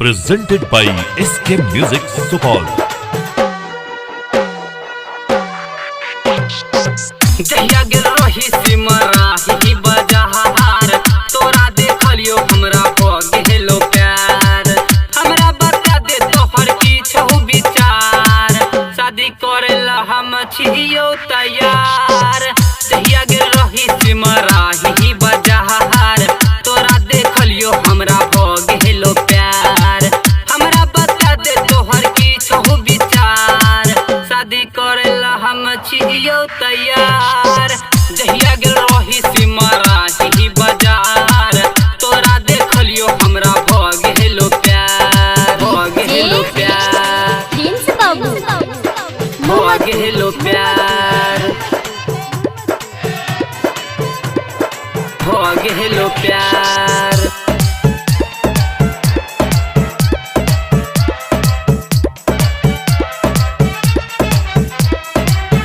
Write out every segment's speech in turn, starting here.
presented by SK Music Supal। जहिया गेल रही सिमरा ही बाजार, तोरा देखलियो हमरा भ गेलो प्यार। हमरा बता दे तोहर की छौ विचार, शादी करेला हम छियो तैयार। जहिया गेल रही सिमरा ही बाजार, तोरा देखलियो हमरा भ गेलो प्यार। हमरा बता दे तोहर की छौ विचार, शादी करेला हम छियो तैयार। जहिया गेल रही सिमरा ही बाजार, तोरा देखलियो हमरा भ गेलो प्यार। भ गेलो प्यार, भ गेलो प्यार, भ गेलो प्यार।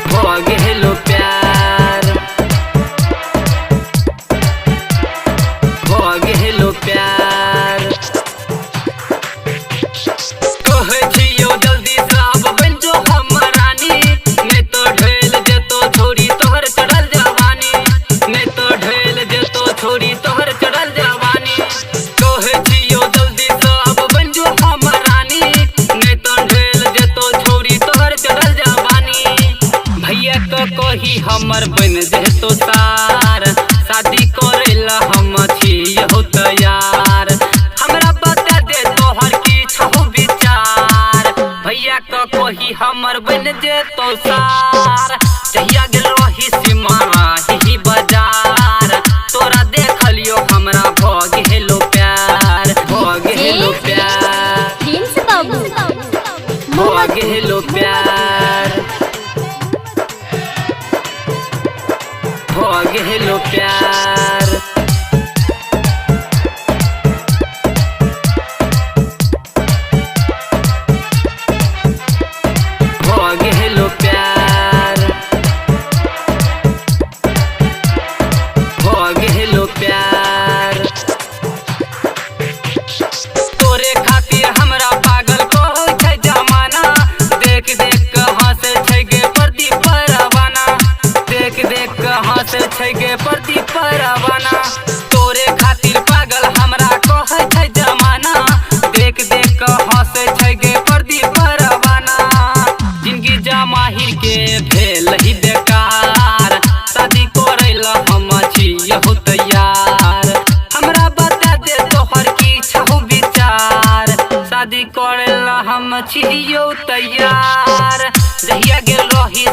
भ गेलो प्यार, भ गेलो प्यार। कहै छियो जल्दी से अब बन जो हमर रानी, नहीं तो ढेल जेतो छोरी तोहर चढ़ल जवानी। नहीं तो ढेल जेतो छोरी तोहर चढ़ल जवानी। कहै छियो जल्दी से अब बन जो हमर रानी, नहीं तो ढेल जेतो छोरी तोहर चढ़ल जवानी। भैया तो कही हमर बन जेतो सार, शादी करेला हम छियो तैयार। हमरा बता दे तोहर की छौ विचार, भैया तो कही हमर बन जेतो सार। जहिया गेल रही सिमरा ही बाजार, तोरा देखलियो हमरा भ गेलो प्यार। भ गेलो प्यार, भ गेलो प्यार, भ गेलो प्यार। भ गेलो प्यार, भ गेलो प्यार। तोरे खातिर हमरा पागल कहै छै जमाना, देख देख के हंसे छै गे प्रदीप परवाना। देख देख के हंसे छै गे प्रदीप परवाना। तोरे खातिर पागल हमरा कहै छै जमाना, देख देख के हंसे छै गे प्रदीप परवाना। जिंदगी जमाहिर के भेल ही बेकार, शादी करेला हम छियो तैयार। हमरा बता दे तोहर की छौ विचार, शादी करेला हम छियो तैयार। जहिया गेल रही